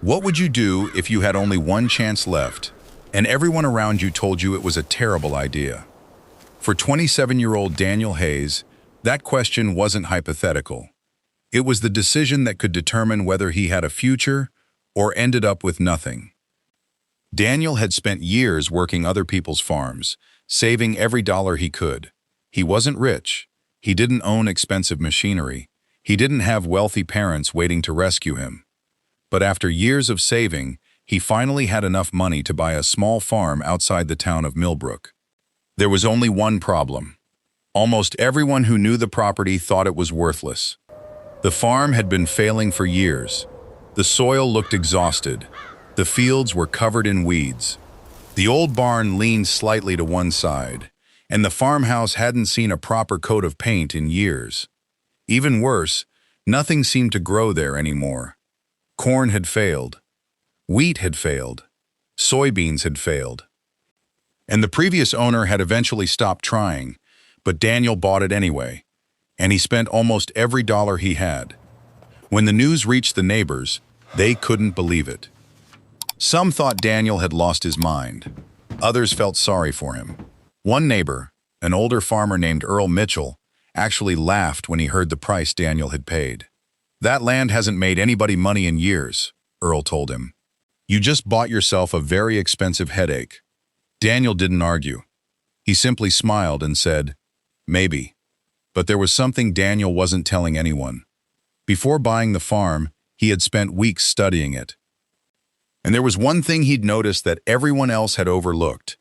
What would you do if you had only one chance left, and everyone around you told you it was a terrible idea? For 27-year-old Daniel Hayes, that question wasn't hypothetical. It was the decision that could determine whether he had a future or ended up with nothing. Daniel had spent years working other people's farms, saving every dollar he could. He wasn't rich. He didn't own expensive machinery. He didn't have wealthy parents waiting to rescue him. But after years of saving, he finally had enough money to buy a small farm outside the town of Millbrook. There was only one problem. Almost everyone who knew the property thought it was worthless. The farm had been failing for years. The soil looked exhausted. The fields were covered in weeds. The old barn leaned slightly to one side, and the farmhouse hadn't seen a proper coat of paint in years. Even worse, nothing seemed to grow there anymore. Corn had failed. Wheat had failed. Soybeans had failed. And the previous owner had eventually stopped trying, but Daniel bought it anyway, and he spent almost every dollar he had. When the news reached the neighbors, they couldn't believe it. Some thought Daniel had lost his mind. Others felt sorry for him. One neighbor, an older farmer named Earl Mitchell, actually laughed when he heard the price Daniel had paid. "That land hasn't made anybody money in years," Earl told him. "You just bought yourself a very expensive headache." Daniel didn't argue. He simply smiled and said, "Maybe." But there was something Daniel wasn't telling anyone. Before buying the farm, he had spent weeks studying it. And there was one thing he'd noticed that everyone else had overlooked.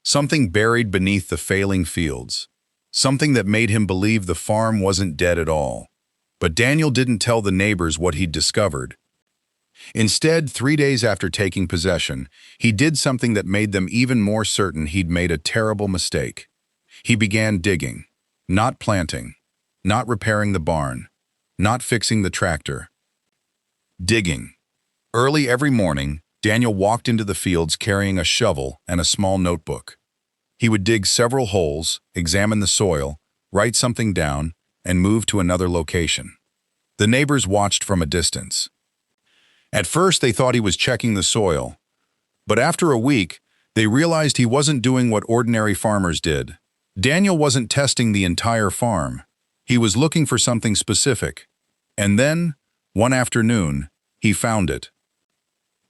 Something buried beneath the failing fields. Something that made him believe the farm wasn't dead at all. But Daniel didn't tell the neighbors what he'd discovered. Instead, 3 days after taking possession, he did something that made them even more certain he'd made a terrible mistake. He began digging, not planting, not repairing the barn, not fixing the tractor. Digging. Early every morning, Daniel walked into the fields carrying a shovel and a small notebook. He would dig several holes, examine the soil, write something down, and move to another location. The neighbors watched from a distance. At first, they thought he was checking the soil, but after a week, they realized he wasn't doing what ordinary farmers did. Daniel wasn't testing the entire farm. He was looking for something specific. And then, one afternoon, he found it.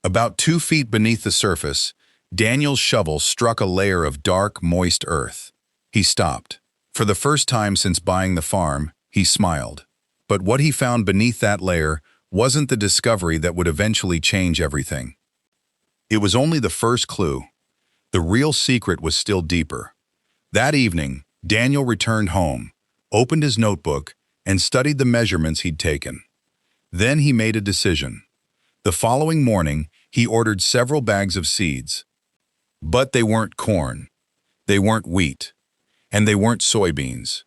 About 2 feet beneath the surface, Daniel's shovel struck a layer of dark, moist earth. He stopped. For the first time since buying the farm, he smiled. But what he found beneath that layer wasn't the discovery that would eventually change everything. It was only the first clue. The real secret was still deeper. That evening, Daniel returned home, opened his notebook, and studied the measurements he'd taken. Then he made a decision. The following morning, he ordered several bags of seeds. But they weren't corn. They weren't wheat. And they weren't soybeans.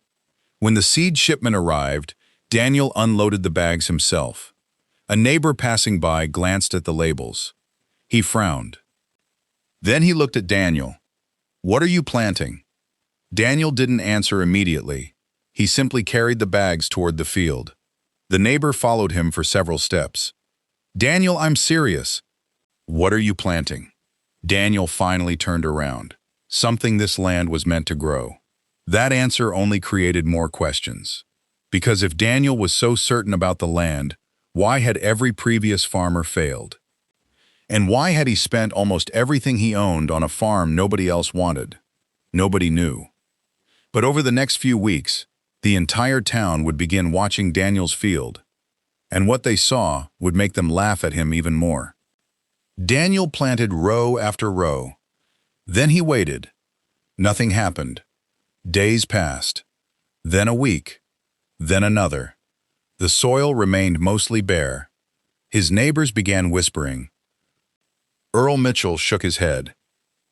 When the seed shipment arrived, Daniel unloaded the bags himself. A neighbor passing by glanced at the labels. He frowned. Then he looked at Daniel. "What are you planting?" Daniel didn't answer immediately. He simply carried the bags toward the field. The neighbor followed him for several steps. "Daniel, I'm serious." "What are you planting?" Daniel finally turned around. Something this land was meant to grow. That answer only created more questions. Because if Daniel was so certain about the land, why had every previous farmer failed? And why had he spent almost everything he owned on a farm nobody else wanted? Nobody knew. But over the next few weeks, the entire town would begin watching Daniel's field, and what they saw would make them laugh at him even more. Daniel planted row after row. Then he waited. Nothing happened. Days passed. Then a week. Then another. The soil remained mostly bare. His neighbors began whispering. Earl Mitchell shook his head.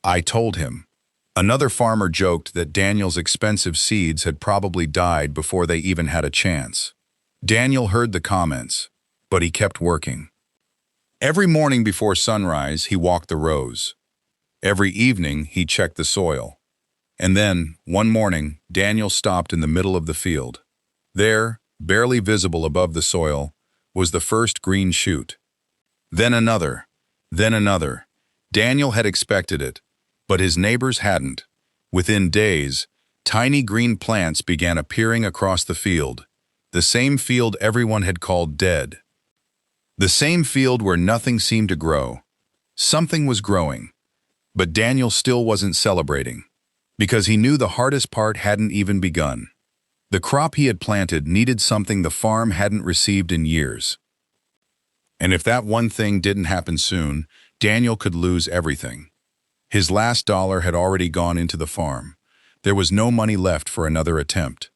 "I told him." Another farmer joked that Daniel's expensive seeds had probably died before they even had a chance. Daniel heard the comments, but he kept working. Every morning before sunrise, he walked the rows. Every evening, he checked the soil. And then, one morning, Daniel stopped in the middle of the field. There, barely visible above the soil, was the first green shoot. Then another. Then another. Daniel had expected it, but his neighbors hadn't. Within days, tiny green plants began appearing across the field, the same field everyone had called dead. The same field where nothing seemed to grow. Something was growing, but Daniel still wasn't celebrating, because he knew the hardest part hadn't even begun. The crop he had planted needed something the farm hadn't received in years. And if that one thing didn't happen soon, Daniel could lose everything. His last dollar had already gone into the farm. There was no money left for another attempt.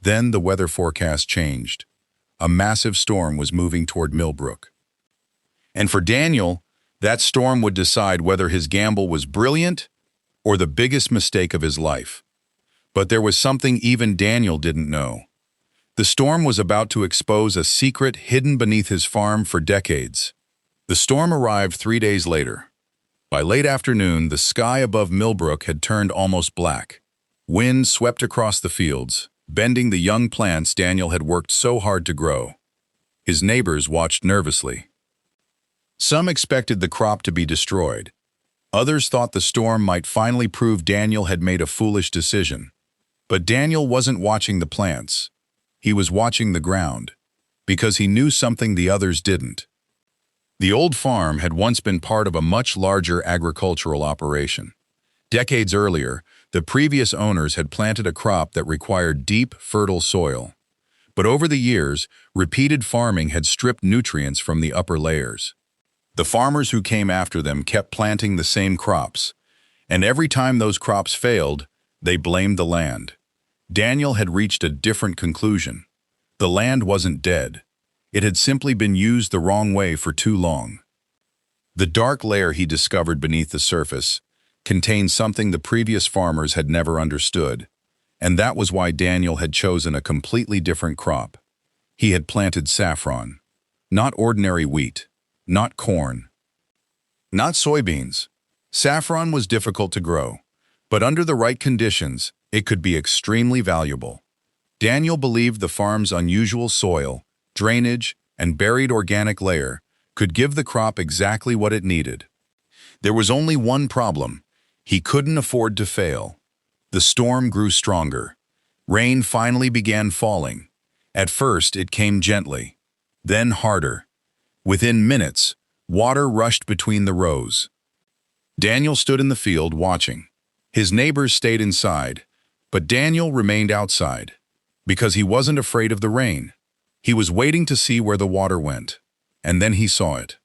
Then the weather forecast changed. A massive storm was moving toward Millbrook. And for Daniel, that storm would decide whether his gamble was brilliant or the biggest mistake of his life. But there was something even Daniel didn't know. The storm was about to expose a secret hidden beneath his farm for decades. The storm arrived 3 days later. By late afternoon, the sky above Millbrook had turned almost black. Wind swept across the fields, bending the young plants Daniel had worked so hard to grow. His neighbors watched nervously. Some expected the crop to be destroyed. Others thought the storm might finally prove Daniel had made a foolish decision. But Daniel wasn't watching the plants. He was watching the ground, because he knew something the others didn't. The old farm had once been part of a much larger agricultural operation. Decades earlier, the previous owners had planted a crop that required deep, fertile soil. But over the years, repeated farming had stripped nutrients from the upper layers. The farmers who came after them kept planting the same crops, and every time those crops failed, they blamed the land. Daniel had reached a different conclusion. The land wasn't dead. It had simply been used the wrong way for too long. The dark layer he discovered beneath the surface contained something the previous farmers had never understood, and that was why Daniel had chosen a completely different crop. He had planted saffron. Not ordinary wheat, not corn, not soybeans. Saffron was difficult to grow, but under the right conditions, it could be extremely valuable. Daniel believed the farm's unusual soil, drainage, and buried organic layer could give the crop exactly what it needed. There was only one problem. He couldn't afford to fail. The storm grew stronger. Rain finally began falling. At first, it came gently, then harder. Within minutes, water rushed between the rows. Daniel stood in the field watching. His neighbors stayed inside, but Daniel remained outside, because he wasn't afraid of the rain. He was waiting to see where the water went, and then he saw it.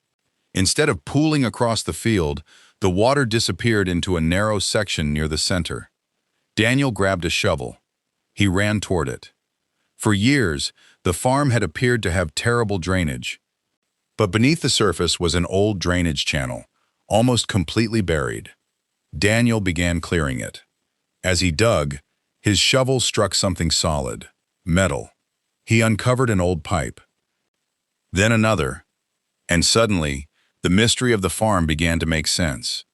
Instead of pooling across the field, the water disappeared into a narrow section near the center. Daniel grabbed a shovel. He ran toward it. For years, the farm had appeared to have terrible drainage. But beneath the surface was an old drainage channel, almost completely buried. Daniel began clearing it. As he dug, his shovel struck something solid, metal. He uncovered an old pipe. Then another. And suddenly, the mystery of the farm began to make sense.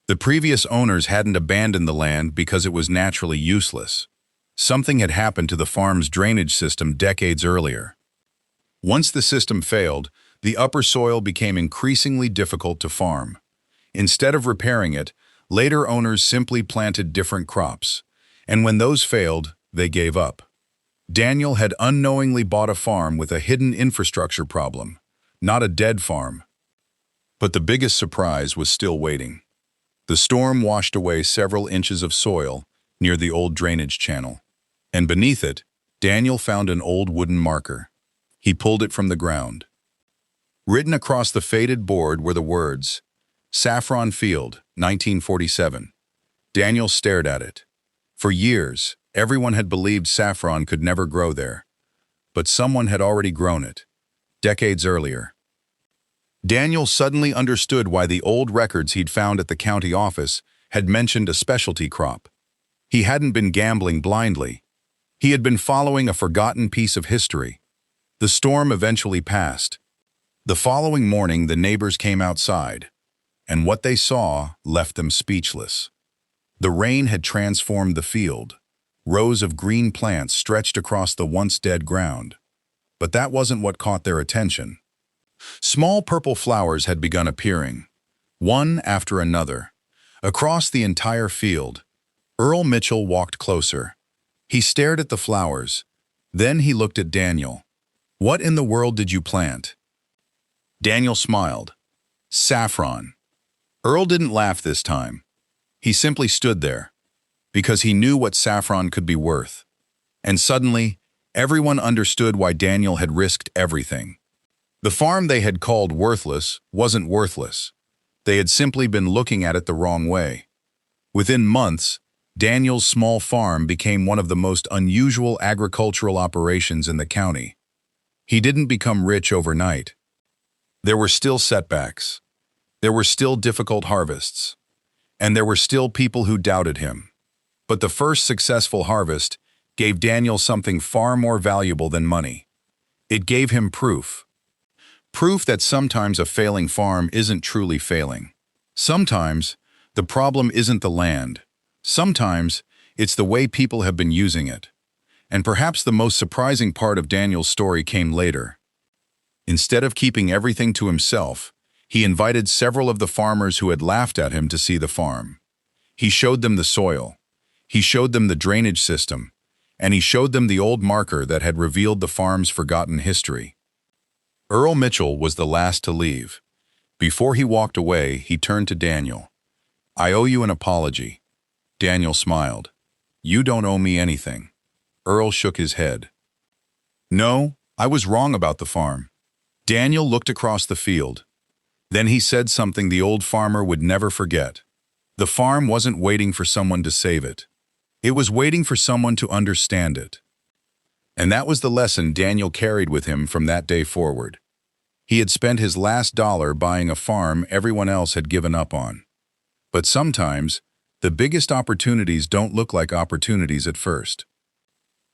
The previous owners hadn't abandoned the land because it was naturally useless. Something had happened to the farm's drainage system decades earlier. Once the system failed, the upper soil became increasingly difficult to farm. Instead of repairing it, later owners simply planted different crops. And when those failed, they gave up. Daniel had unknowingly bought a farm with a hidden infrastructure problem, not a dead farm. But the biggest surprise was still waiting. The storm washed away several inches of soil near the old drainage channel. And beneath it, Daniel found an old wooden marker. He pulled it from the ground. Written across the faded board were the words, "Saffron Field, 1947. Daniel stared at it. For years, everyone had believed saffron could never grow there. But someone had already grown it, decades earlier. Daniel suddenly understood why the old records he'd found at the county office had mentioned a specialty crop. He hadn't been gambling blindly. He had been following a forgotten piece of history. The storm eventually passed. The following morning, the neighbors came outside, and what they saw left them speechless. The rain had transformed the field. Rows of green plants stretched across the once dead ground. But that wasn't what caught their attention. Small purple flowers had begun appearing, one after another. Across the entire field, Earl Mitchell walked closer. He stared at the flowers. Then he looked at Daniel. "What in the world did you plant?" Daniel smiled. "Saffron." Earl didn't laugh this time. He simply stood there, because he knew what saffron could be worth. And suddenly, everyone understood why Daniel had risked everything. The farm they had called worthless wasn't worthless. They had simply been looking at it the wrong way. Within months, Daniel's small farm became one of the most unusual agricultural operations in the county. He didn't become rich overnight. There were still setbacks. There were still difficult harvests. And there were still people who doubted him. But the first successful harvest gave Daniel something far more valuable than money. It gave him proof. Proof that sometimes a failing farm isn't truly failing. Sometimes the problem isn't the land. Sometimes it's the way people have been using it. And perhaps the most surprising part of Daniel's story came later. Instead of keeping everything to himself, he invited several of the farmers who had laughed at him to see the farm. He showed them the soil. He showed them the drainage system. And he showed them the old marker that had revealed the farm's forgotten history. Earl Mitchell was the last to leave. Before he walked away, he turned to Daniel. "I owe you an apology." Daniel smiled. "You don't owe me anything." Earl shook his head. "No, I was wrong about the farm." Daniel looked across the field. Then he said something the old farmer would never forget. The farm wasn't waiting for someone to save it. It was waiting for someone to understand it. And that was the lesson Daniel carried with him from that day forward. He had spent his last dollar buying a farm everyone else had given up on. But sometimes, the biggest opportunities don't look like opportunities at first.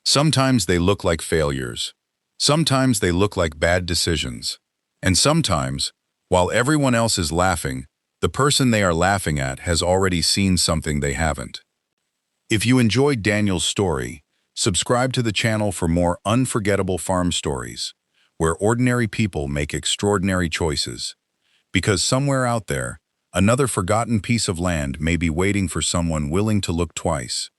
Sometimes they look like failures. Sometimes they look like bad decisions. And sometimes, while everyone else is laughing, the person they are laughing at has already seen something they haven't. If you enjoyed Daniel's story, subscribe to the channel for more unforgettable farm stories, where ordinary people make extraordinary choices. Because somewhere out there, another forgotten piece of land may be waiting for someone willing to look twice.